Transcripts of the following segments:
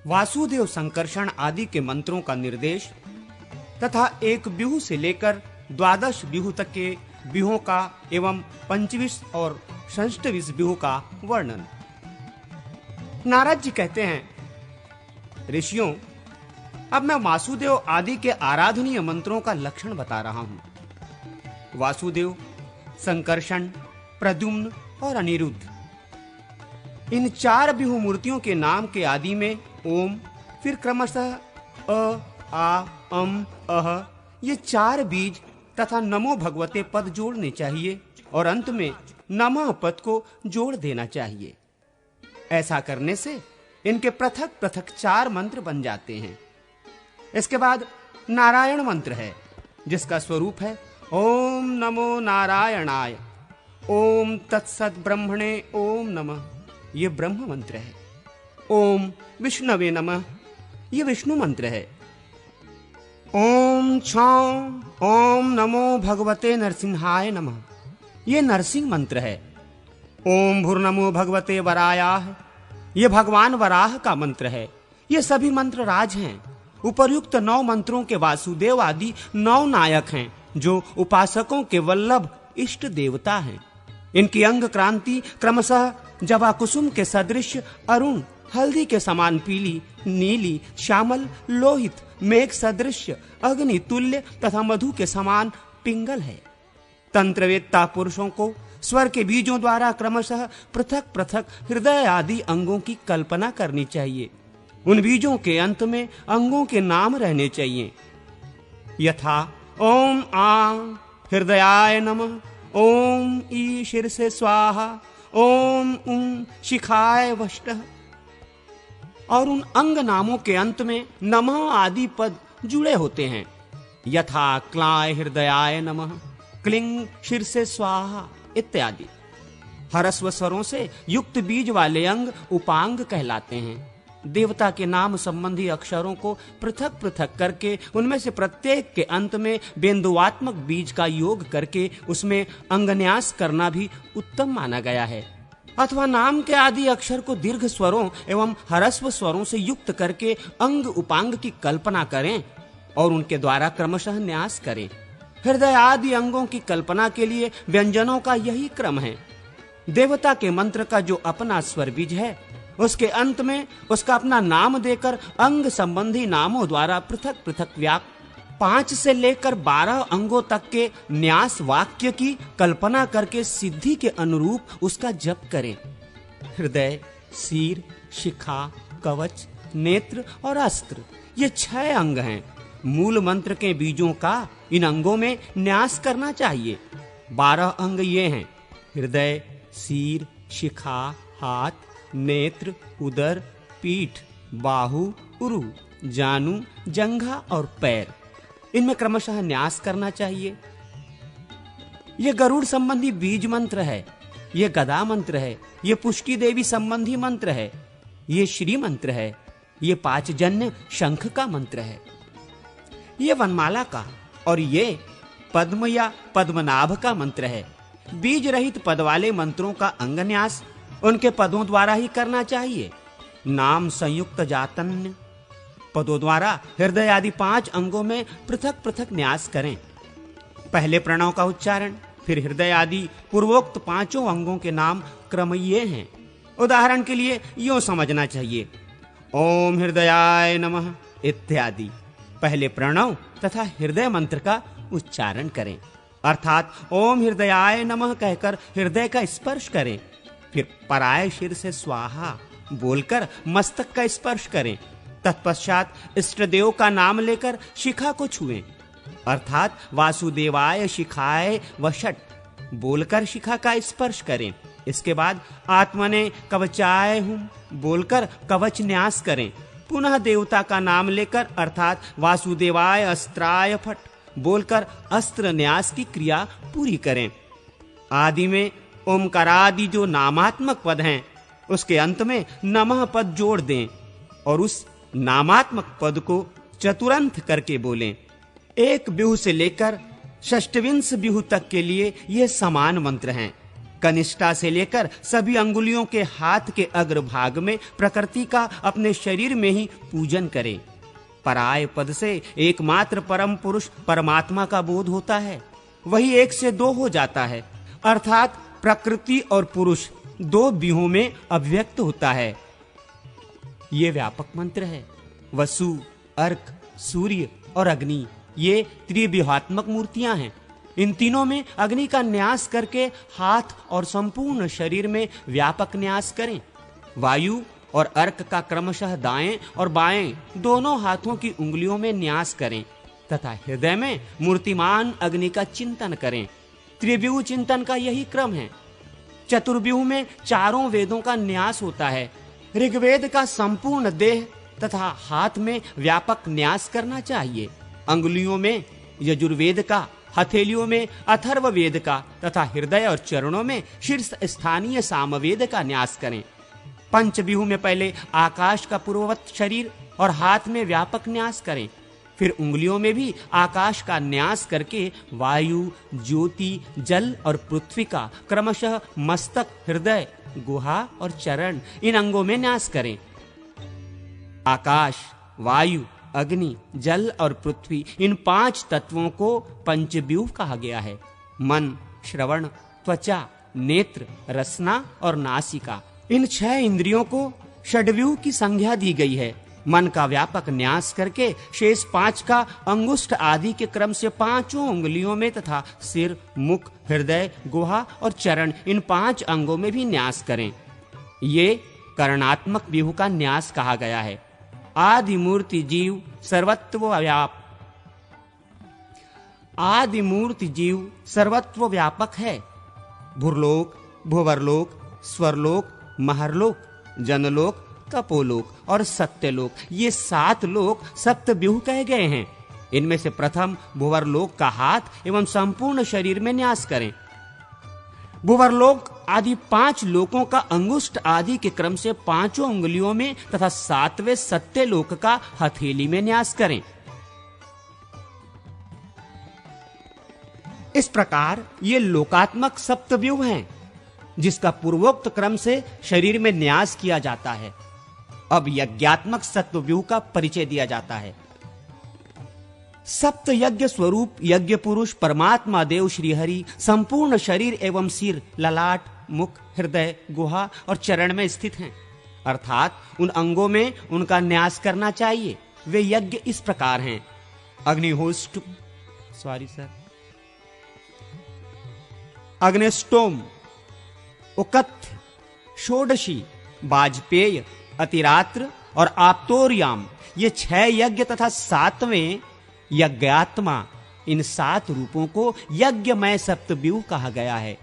वासुदेव संकर्षण आदि के मंत्रों का निर्देश तथा एक बिहू से लेकर 12 बिहू तक के बिहुओं का एवं 25 और 26 बिहू का वर्णन। नारद जी कहते हैं, ऋषियों, अब मैं वासुदेव आदि के आराधनीय मंत्रों का लक्षण बता रहा हूं। वासुदेव, संकर्षण, प्रद्युम्न और अनिरुद्ध, इन 4 बिहू मूर्तियों के नाम के आदि में ओम, फिर क्रमशः अ, आ, अम, अह, ये 4 बीज तथा नमो भगवते पद जोड़ने चाहिए और अंत में नमः पद को जोड़ देना चाहिए। ऐसा करने से इनके पृथक पृथक 4 मंत्र बन जाते हैं। इसके बाद नारायण मंत्र है, जिसका स्वरूप है ओम नमो नारायणाय, ओम तत्सत् ब्रह्मणे ओम नमः, ये ब्रह्म मंत्र है। ओम विष्णवे नमः, ये विष्णु मंत्र है। ओम छौं ओम नमो भगवते नरसिंहाय नमः, ये नरसिंह मंत्र है। ओम भूर्नमो भगवते वरायाः, ये भगवान वराह का मंत्र है। ये सभी मंत्र राज हैं। उपर्युक्त 9 मंत्रों के वासुदेव आदि 9 नायक हैं, जो उपासकों के वल्लभ इष्ट देवता हैं। इनकी अंग क्रांति क्रमशः जवा कुसुम के सदृश अरुण, हल्दी के समान पीली, नीली, श्यामल, लोहित, मेघ सदृश, अग्नि तुल्य तथा मधु के समान पिंगल है। तंत्रवेत्ता पुरुषों को स्वर के बीजों द्वारा क्रमशः पृथक पृथक हृदय आदि अंगों की कल्पना करनी चाहिए। उन बीजों के अंत में अंगों के नाम रहने चाहिए, यथा ओम आ हृदयाय नमः, ओम ई शीर्षे स्वाहा, ओम उम शिखाय वष्टः। और उन अंग नामों के अंत में नमः आदि पद जुड़े होते हैं, यथा क्लाय हृदयाय नमः, क्लिंग शीर्षे स्वाहा इत्यादि। हरस्व स्वरों से युक्त बीज वाले अंग उपांग कहलाते हैं। देवता के नाम संबंधी अक्षरों को पृथक पृथक करके उनमें से प्रत्येक के अंत में बिंदुवात्मक बीज का योग करके उसमें अंगन्यास करना भी उत्तम माना गया है। अथवा नाम के आदि अक्षर को दीर्घ स्वरों एवं ह्रस्व स्वरों से युक्त करके अंग उपांग की कल्पना करें और उनके द्वारा क्रमशः न्यास करें। हृदय आदि अंगों की कल्पना के लिए व्यंजनों का यही क्रम है। देवता के मंत्र का जो अपना स्वर बीज है, उसके अंत में उसका अपना नाम देकर अंग संबंधी नामों द्वारा पृथक पृथक 5 से लेकर 12 अंगों तक के न्यास वाक्य की कल्पना करके सिद्धि के अनुरूप उसका जप करें। हृदय, सिर, शिखा, कवच, नेत्र और अस्त्र, ये 6 अंग हैं। मूल मंत्र के बीजों का इन अंगों में न्यास करना चाहिए। 12 अंग ये हैं: हृदय, सिर, शिखा, हाथ, नेत्र, उदर, पीठ, बाहु, उरु, जानु, जंघा और पैर। इनमें क्रमशः न्यास करना चाहिए। यह गरुड़ संबंधी बीज मंत्र है, यह गदा मंत्र है, यह पुष्टि देवी संबंधी मंत्र है, यह श्री मंत्र है, यह पांचजन्य शंख का मंत्र है, यह वनमाला का और यह पद्म या पद्मनाभ का मंत्र है। बीज रहित पद वाले मंत्रों का अंगन्यास उनके पदों द्वारा ही करना चाहिए। नाम संयुक्त जातन्य पदों द्वारा हृदय आदि 5 अंगों में पृथक पृथक न्यास करें। पहले प्रणव का उच्चारण, फिर हृदय आदि पूर्वोक्त 5 अंगों के नाम क्रम ये हैं। उदाहरण के लिए यूं समझना चाहिए: ओम हृदयाय नमः इत्यादि। पहले प्रणव तथा हृदय मंत्र का उच्चारण करें, अर्थात ओम हृदयाय नमः कहकर हृदय का स्पर्श करें। फिर पराय शीर से स्वाहा बोलकर मस्तक का स्पर्श करें। तत्पश्चात इष्ट देव का नाम लेकर शिखा को छुएं, अर्थात वासुदेवाय शिखाय वषट बोलकर शिखा का स्पर्श करें। इसके बाद आत्मने कवचाय हूं बोलकर कवच न्यास करें। पुनः देवता का नाम लेकर अर्थात वासुदेवाय अस्त्राय फट बोलकर अस्त्र न्यास की क्रिया पूरी करें। आदि में ओमकारादि जो नामात्मक पद हैं, उसके अंत में नमः पद जोड़ दें और उस नामात्मक पद को चतुरंत करके बोलें। एक बिहू से लेकर षष्टविंश बिहू तक के लिए ये समान मंत्र हैं। कनिष्ठा से लेकर सभी अंगुलियों के हाथ के अग्रभाग में प्रकृति का अपने शरीर में ही पूजन करें। पराय पद से एकमात्र परम पुरुष परमात्मा का बोध होता है, वही एक से दो हो जाता है, अर्थात प्रकृति और पुरुष दो व्यूहों में अभिव्यक्त होता है। ये व्यापक मंत्र है। वसु, अर्क, सूर्य और अग्नि ये त्रिव्यूहात्मक मूर्तियां हैं। इन तीनों में अग्नि का न्यास करके हाथ और संपूर्ण शरीर में व्यापक न्यास करें। वायु और अर्क का क्रमशः दाएं और बाएं दोनों हाथों की उंगलियों में न्यास करें तथा हृदय में मूर्तिमान अग्नि का चिंतन करें। त्रिव्यूह चिंतन का यही क्रम है। चतुर्व्यूह में चारों वेदों का न्यास होता है। ऋग्वेद का संपूर्ण देह तथा हाथ में व्यापक न्यास करना चाहिए। अंगुलियों में यजुर्वेद का, हथेलियों में अथर्ववेद का तथा हृदय और चरणों में शीर्ष स्थानीय सामवेद का न्यास करें। पंचव्यूह में पहले आकाश का पूर्ववत शरीर और हाथ में व्यापक न्यास करें। फिर उंगलियों में भी आकाश का न्यास करके वायु, ज्योति, जल और पृथ्वी का क्रमशः मस्तक, हृदय, गुहा और चरण इन अंगों में न्यास करें। आकाश, वायु, अग्नि, जल और पृथ्वी इन पांच तत्वों को पंचव्यूह कहा गया है। मन, श्रवण, त्वचा, नेत्र, रसना और नासिका इन 6 इंद्रियों को षड्व्यूह की संज्ञा दी गई है। मन का व्यापक न्यास करके शेष 5 का अंगुष्ठ आदि के क्रम से 5 उंगलियों में तथा सिर, मुख, हृदय, गुहा और चरण इन 5 अंगों में भी न्यास करें। ये करणात्मक व्यूह का न्यास कहा गया है। आदि मूर्ति जीव सर्वत्व व्यापक है। भूर्लोक, भुवरलोक, स्वरलोक, महरलोक, जनलोक, तपोलोक और सत्यलोक ये 7 लोक सप्तव्यूह कहे गए हैं। इनमें से प्रथम भुवरलोक का हाथ एवं संपूर्ण शरीर में न्यास करें। भुवरलोक आदि 5 लोकों का अंगुष्ठ आदि के क्रम से 5 उंगलियों में तथा 7वें सत्यलोक का हथेली में न्यास करें। इस प्रकार ये लोकात्मक सप्तव्यूह हैं, जिसका पूर्वोक्त क्रम से शरीर में न्यास किया जाता है। अब यज्ञात्मक सप्तव्यूह का परिचय दिया जाता है। सप्त यज्ञ स्वरूप यज्ञ पुरुष परमात्मा देव श्रीहरि संपूर्ण शरीर एवं सिर, ललाट, मुख, हृदय, गुहा और चरण में स्थित हैं, अर्थात उन अंगों में उनका न्यास करना चाहिए। वे यज्ञ इस प्रकार हैं: अग्निहोष्ट, अग्निष्टोम, उकत्थ, षोडशी, वाजपेय, अतिरात्र और आप्तोर्याम ये 6 यज्ञ तथा 7वें यज्ञात्मा इन 7 रूपों को यज्ञमय सप्तव्यूह कहा गया है।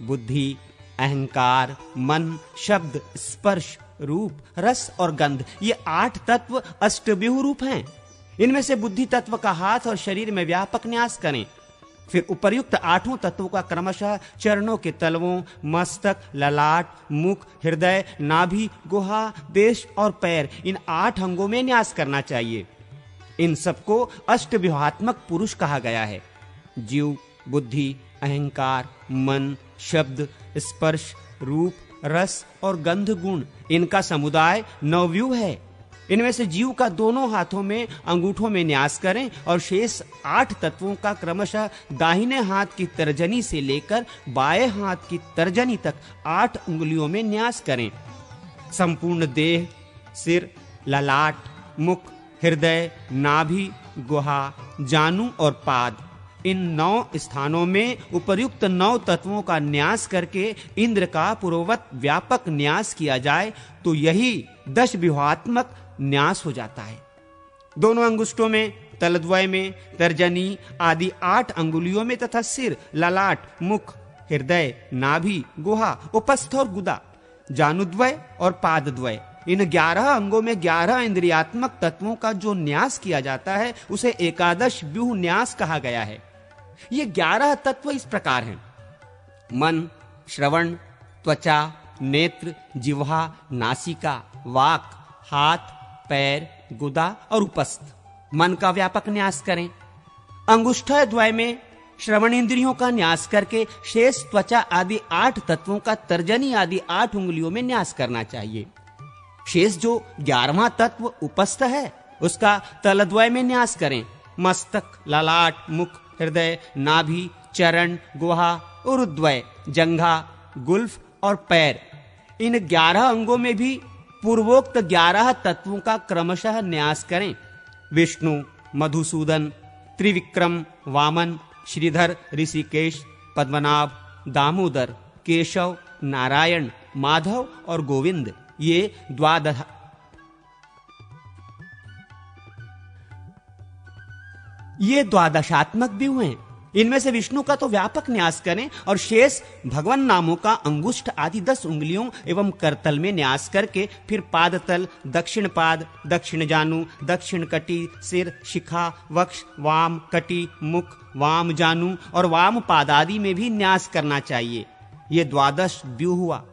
बुद्धि, अहंकार, मन, शब्द, स्पर्श, रूप, रस और गंध ये 8 तत्व अष्टव्यूह रूप हैं। इनमें से बुद्धि तत्व का हाथ और शरीर में व्यापक न्यास करें। फिर उपर्युक्त 8 तत्वों का क्रमशः चरणों के तलवों, मस्तक, ललाट, मुख, हृदय, नाभि, गुहा, देश और पैर इन 8 अंगों में न्यास करना चाहिए। इन सबको अष्टव्यूहात्मक पुरुष कहा गया है। जीव, बुद्धि, अहंकार, मन, शब्द, स्पर्श, रूप, रस और गंध गुण इनका समुदाय 9 व्यूह है। इनमें से जीव का दोनों हाथों में अंगूठों में न्यास करें और शेष 8 तत्वों का क्रमशः दाहिने हाथ की तर्जनी से लेकर बाएं हाथ की तर्जनी तक 8 उंगलियों में न्यास करें। संपूर्ण देह, सिर, ललाट, मुख, हृदय, नाभि, गुहा, जानु और पाद इन 9 स्थानों में उपर्युक्त 9 तत्वों का न्यास करके इंद्र का पूर्ववत व्यापक न्यास किया जाए तो यही 10 व्यूहात्मक न्यास हो जाता है। दोनों अंगुष्ठों में, तलद्वय में, तर्जनी आदि 8 अंगुलियों में तथा सिर, ललाट, मुख, हृदय, नाभि, गुहा, उपस्थ और गुदा, जानुद्वय और पादद्वय इन 11 अंगों में 11 इंद्रियात्मक तत्वों का जो न्यास किया जाता है उसे एकादश व्यूह न्यास कहा गया है। ये 11 तत्व इस प्रकार हैं: मन, श्रवण, त्वचा, नेत्र, जिह्वा, नासिका, वाक, हाथ, पैर, गुदा और उपस्थ। मन का व्यापक न्यास करें। अंगुष्ठद्वय में श्रवण इंद्रियों का न्यास करके शेष त्वचा आदि 8 तत्वों का तर्जनी आदि 8 उंगलियों में न्यास करना चाहिए। शेष जो 11वां तत्व उपस्थ है उसका तलद्वय में न्यास करें। मस्तक, ललाट, मुख, हृदय, नाभि, चरण, गुहा, उरुद्वय, जंघा, गुल्फ और पैर, इन 11 अंगों में भी पूर्वोक्त 11 तत्वों का क्रमशः न्यास करें। विष्णु, मधुसूदन, त्रिविक्रम, वामन, श्रीधर, ऋषिकेश, पद्मनाभ, दामोदर, केशव, नारायण, माधव और गोविंद, ये द्वादशात्मक व्यू हैं। इनमें से विष्णु का तो व्यापक न्यास करें और शेष भगवान नामों का अंगुष्ठ आदि 10 उंगलियों एवं करतल में न्यास करके फिर पादतल, दक्षिण पाद, दक्षिण जानु, दक्षिण कटी, सिर, शिखा, वक्ष, वाम कटी, मुख, वाम जानु और वाम पाद आदि में भी न्यास करना चाहिए। ये 12 व्यूह हुआ।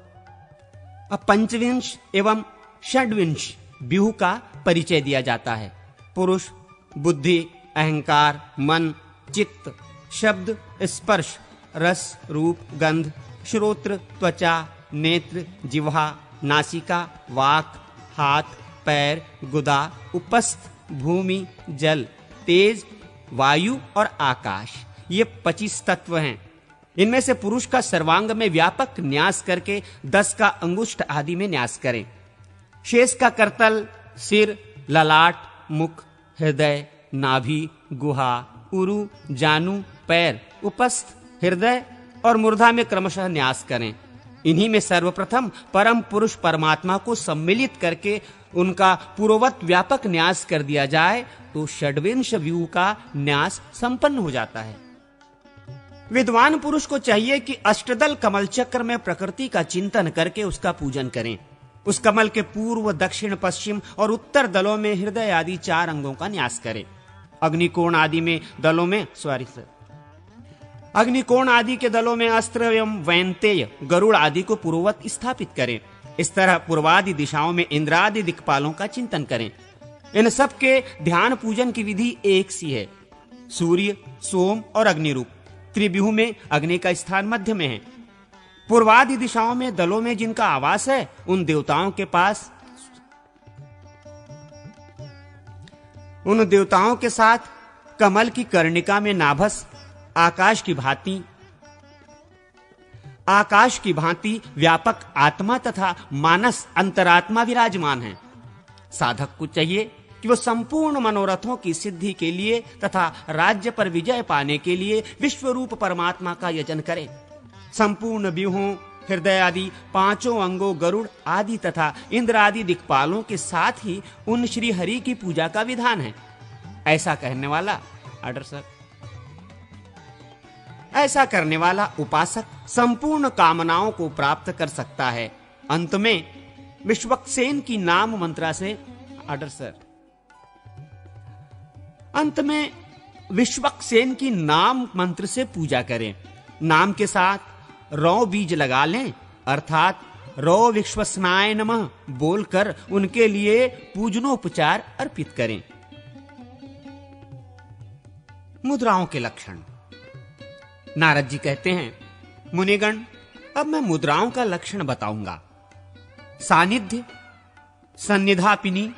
अब पंचविंश एवं षड्विंश व्यूह का परिचय दिया जाता है। पुरुष, बुद्धि, अहंकार, मन, चित्त, शब्द, स्पर्श, रस, रूप, गंध, श्रोत्र, त्वचा, नेत्र, जिह्वा, नासिका, वाक, हाथ, पैर, गुदा, उपस्थ, भूमि, जल, तेज, वायु और आकाश, ये 25 तत्व हैं। इनमें से पुरुष का सर्वांग में व्यापक न्यास करके 10 का अंगुष्ठ आदि में न्यास करें। शेष का करतल, सिर, ललाट, मुख, हृदय, नाभि, गुहा, उरु, जानु, पैर, उपस्थ, हृदय और मूर्धा में क्रमशः न्यास करें। इन्हीं में सर्वप्रथम परम पुरुष परमात्मा को सम्मिलित करके उनका पूर्ववत व्यापक न्यास कर दिया जाए तो षड्विंश व्यूह का न्यास संपन्न हो जाता है। विद्वान पुरुष को चाहिए कि अष्टदल कमल चक्र में प्रकृति का चिंतन करके उसका पूजन करें। उस कमल के पूर्व, दक्षिण, पश्चिम और उत्तर दलों में हृदय आदि 4 अंगों का न्यास करें। अग्निकोण आदि के दलों में अस्त्र एवं वैंतेय, गरुड़ आदि को पूर्ववत स्थापित करें। इस तरह पूर्वादि दिशाओं में इंद्रादि दिक्पालों का चिंतन करें। इन सब के ध्यान पूजन की विधि एक सी है। सूर्य, सोम और अग्नि रूप त्रिव्यूह में अग्नि का स्थान मध्य में है। पूर्वादि दिशाओं में दलों में जिनका आवास है उन देवताओं के साथ कमल की कर्णिका में नाभस आकाश की भांति व्यापक आत्मा तथा मानस अंतरात्मा विराजमान है। साधक को चाहिए कि वो संपूर्ण मनोरथों की सिद्धि के लिए तथा राज्य पर विजय पाने के लिए विश्वरूप परमात्मा का यजन करे। संपूर्ण व्यूहों, हृदय आदि 5 अंगों, गरुड़ आदि तथा इंद्र आदि दिक्पालों के साथ ही उन श्री हरि की पूजा का विधान है। ऐसा करने वाला उपासक संपूर्ण कामनाओं को प्राप्त कर सकता है। अंत में विश्वक्सेन की नाम मंत्र से पूजा करें। नाम के साथ रौ बीज लगा लें, अर्थात रौ विश्वस्नाय नमः बोलकर उनके लिए पूजनोपचार अर्पित करें। मुद्राओं के लक्षण। नारद जी कहते हैं, मुनिगण, अब मैं मुद्राओं का लक्षण बताऊंगा। सानिध्य, सन्निधापिनी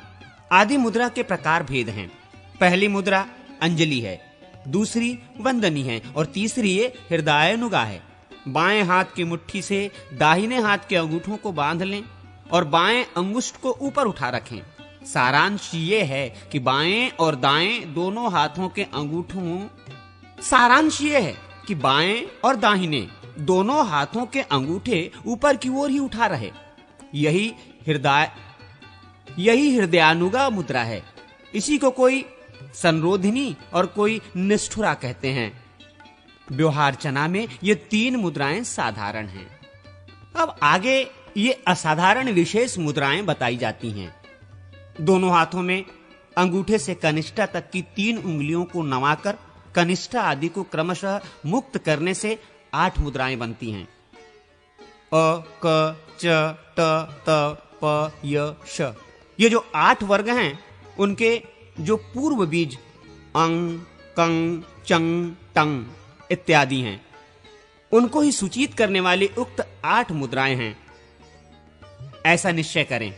आदि मुद्रा के प्रकार भेद हैं। पहली मुद्रा अंजलि है, दूसरी वंदनी है और तीसरी ये हृदयानुगा है। बाएं हाथ की मुट्ठी से दाहिने हाथ के अंगूठों को बांध लें और बाएं अंगुष्ठ को ऊपर उठा रखें। सारांश ये है कि बाएं और दाएं दोनों हाथों के अंगूठे ऊपर की ओर ही उठा रहे। यही हृदयानुगा मुद्रा है। इसी को कोई संरोधिनी और कोई निष्ठुरा कहते हैं। व्यवहारचना में ये 3 मुद्राएं साधारण हैं। अब आगे ये असाधारण विशेष मुद्राएं बताई जाती हैं। दोनों हाथों में अंगूठे से कनिष्ठा तक की 3 उंगलियों को नवाकर कनिष्ठा आदि को क्रमशः मुक्त करने से 8 मुद्राएं बनती हैं। अ, क, च, ट, त, प, य, श। ये जो 8 वर्ग हैं उनके जो पूर्व बीज अंग, कंग, चंग, टंग इत्यादि हैं। उनको ही सूचित करने वाली उक्त 8 मुद्राएं हैं, ऐसा निश्चय करें।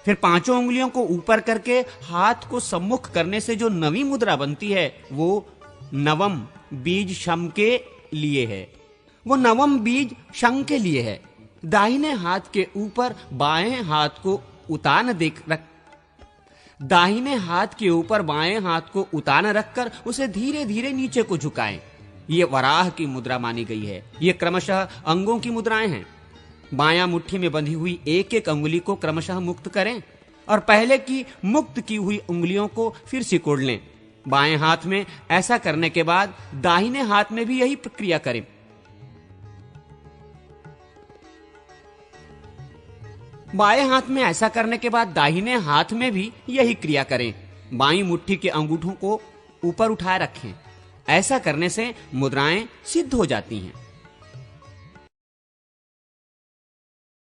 फिर 5 उंगलियों को ऊपर करके हाथ को सम्मुख करने से जो नवी मुद्रा बनती है वो नवम बीज शम के लिए है। वो नवम बीज शंख के लिए है। दाहिने हाथ के ऊपर बाएं हाथ को दाहिने हाथ के ऊपर बाएं हाथ को उतान रखकर उसे धीरे धीरे नीचे को झुकाएं। ये वराह की मुद्रा मानी गई है। ये क्रमशः अंगों की मुद्राएं हैं। बायां मुट्ठी में बंधी हुई एक एक अंगुली को क्रमशः मुक्त करें और पहले की मुक्त की हुई उंगलियों को फिर सिकोड़ लें। बाएं हाथ में ऐसा करने के बाद दाहिने हाथ में भी यही प्रक्रिया करें। बाएं हाथ में ऐसा करने के बाद दाहिने हाथ में भी यही क्रिया करें। बाईं मुट्ठी के अंगूठों को ऊपर उठाए रखें। ऐसा करने से मुद्राएं सिद्ध हो जाती हैं।